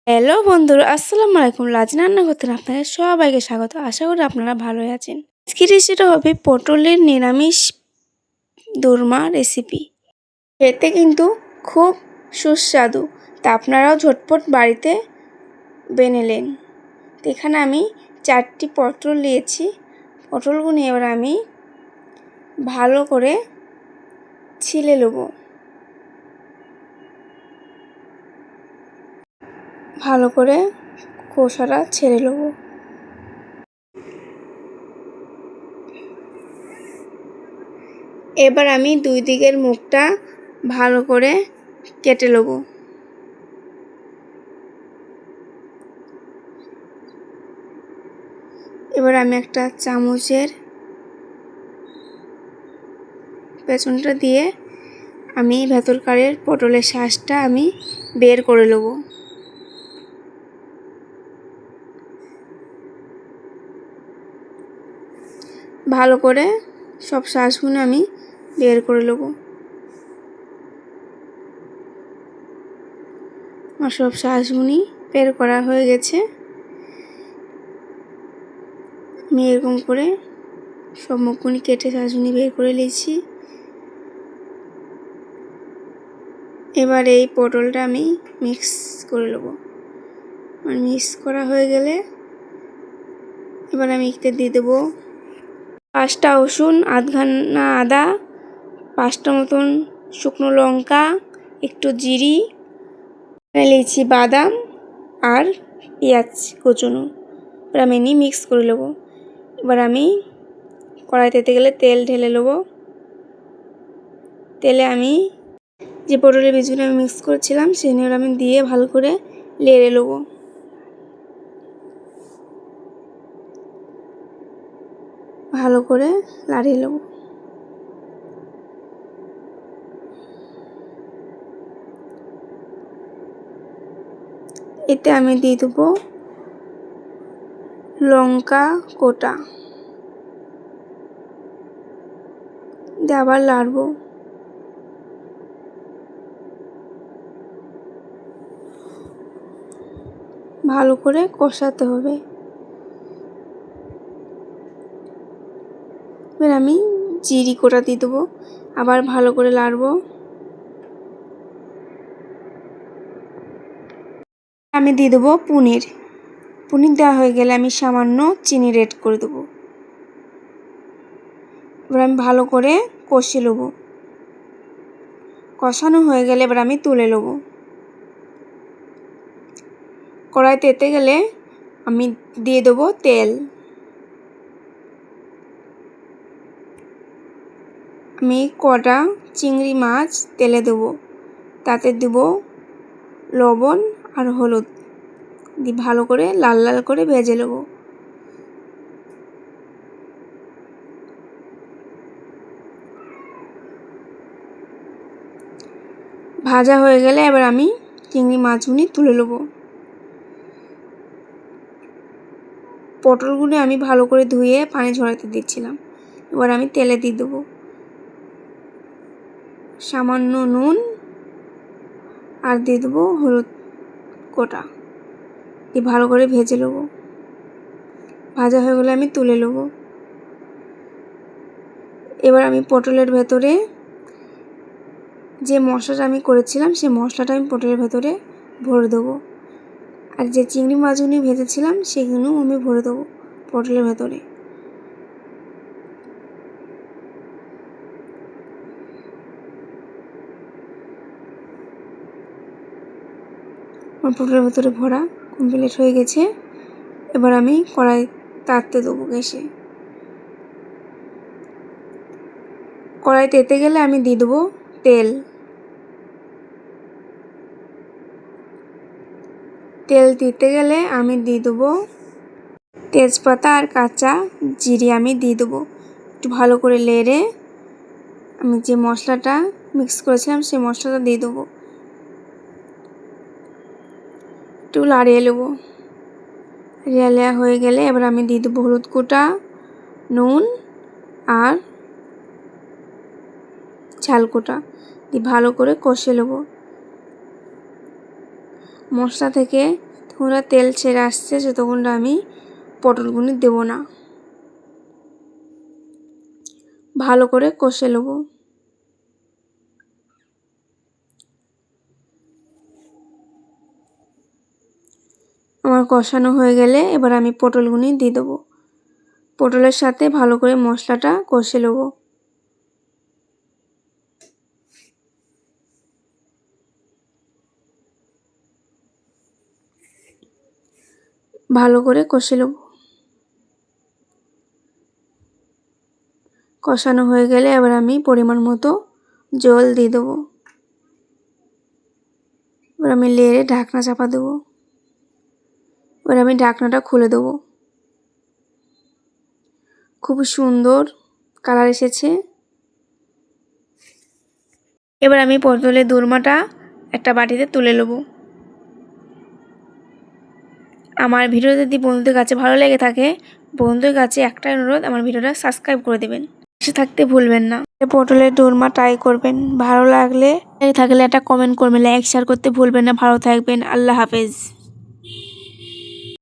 Hello বন্ধুরা, আসসালামু আলাইকুম। লাজনা রান্নাঘরে আপনাদের সবাইকে স্বাগত। আশা করি আপনারা ভালোই আছেন। আজকের রেসিপিটা হবে পটলের নিরামিষ দোরমা রেসিপি। খেতে কিন্তু খুব সুস্বাদু, তা আপনারাও ঝটপট বাড়িতে বানালেন। এখানে আমি 4টি পটল নিয়েছি। পটলগুলো এবার আমি ভালো করে ছিলে নেব। ভালো করে খোসাটা ছেড়ে নেব। এবার আমি দুই দিকের মুখটা ভালো করে কেটে নেব। এবার আমি একটা চামচের পেছনটা দিয়ে আমি ভেতরকারের পটলের শাঁসটা আমি বের করে নেব। ভালো করে সব শাঁসগুলো আমি বের করে নেব। আমার সব শাঁসগুলি বের করা হয়ে গেছে। আমি এরকম করে সব মুখগুলি কেটে শাঁসগুলি বের করে নিয়েছি। এবার এই পটলটা আমি মিক্স করে নেব। আর মিক্স করা হয়ে গেলে এবার আমি এতে দিয়ে দেবো 5টা রসুন, আধখানা আদা, 5টা মতন শুকনো লঙ্কা, একটু জিরি, নিয়েছি বাদাম আর পেঁয়াজ কুচনো। এবার আমি নিয়ে মিক্স করে নেব। এবার আমি কড়াইতে গেলে তেল ঢেলে নেব। তেলে আমি যে পটলের বীজগুলো আমি মিক্স করেছিলাম সেগুলো আমি দিয়ে ভালো করে নেড়ে নেব। ভালো করে লাড়িয়ে নেব। এতে আমি দিয়ে দেবো লঙ্কা কোটা, দিয়ে আবার লাড়বো। ভালো করে কষাতে হবে। এবার আমি জিরি কোটা দিয়ে দেবো, আবার ভালো করে লাড়বো। আমি দিয়ে দেবো পনির। পনির দেওয়া হয়ে গেলে আমি সামান্য চিনি অ্যাড করে দেবো। এবার আমি ভালো করে কষিয়ে নেব। কষানো হয়ে গেলে এবার আমি তুলে নেব। কড়াইতে গেলে আমি দিয়ে দেবো তেল। আমি কটা চিংড়ি মাছ তেলে দেবো, তাতে দেব লবণ আর হলুদ দিয়ে ভালো করে লাল লাল করে ভেজে নেব। ভাজা হয়ে গেলে এবার আমি চিংড়ি মাছগুলি তুলে নেব। পটলগুলো আমি ভালো করে ধুয়ে পানি ঝরাতে দিচ্ছিলাম। এবার আমি তেলে দিয়ে দেবো সামান্য নুন আর দিয়ে দেবো হলুদ কোটা দিয়ে ভালো করে ভেজে নেব। ভাজা হয়ে গেলে আমি তুলে নেব। এবার আমি পটলের ভেতরে যে মশলাটা আমি করেছিলাম সেই মশলাটা আমি পটলের ভেতরে ভরে দেবো। আর যে চিংড়ি মাছগুলি ভেজেছিলাম সেগুলোও আমি ভরে দেবো পটলের ভেতরে। আমার পটলের ভেতরে ভরা কমপ্লিট হয়ে গেছে। এবার আমি কড়াই তাতে দেবো গ্যাসে। কড়াই তেতে গেলে আমি দিয়ে দেবো তেল। তেল দিতে গেলে আমি দিয়ে দেবো তেজপাতা আর কাঁচা জিরে আমি দিয়ে দেবো। একটু ভালো করে নেড়ে আমি যে মশলাটা মিক্স করেছিলাম সেই মশলাটা দিয়ে দেবো। একটু লাড়িয়ে নেবো। লাড়িয়ে হয়ে গেলে এবার আমি দিয়ে দেবো হলুদ কোটা, নুন আর ঝাল কোটা দিয়ে ভালো করে কষে নেব। মশলা থেকে যতক্ষণ না তেল ছেড়ে আসছে ততক্ষণ আমি পটলগুলো দেব না, ভালো করে কষে নেব। আমার কষানো হয়ে গেলে এবার আমি পটলগুলো দিয়ে দেবো। পটলের সাথে ভালো করে মশলাটা কষে নেব। ভালো করে কষে নেব। কষানো হয়ে গেলে এবার আমি পরিমাণ মতো জল দিয়ে দেবো। এবার আমি লেড়ে ঢাকনা চাপা দেবো। এবার আমি ঢাকনাটা খুলে দেবো। খুব সুন্দর কালার এসেছে। এবার আমি পটলের দোরমাটা একটা বাটিতে তুলে নেব। আমার ভিডিও যদি বন্ধুদের কাছে ভালো লেগে থাকে, বন্ধুদের কাছে একটাই অনুরোধ, আমার ভিডিওটা সাবস্ক্রাইব করে দেবেন, পাশে থাকতে ভুলবেন না। পটলের দোরমা ট্রাই করবেন, ভালো লাগলে একটা কমেন্ট করবেন, লাইক শেয়ার করতে ভুলবেন না। ভালো থাকবেন, আল্লাহ হাফেজ।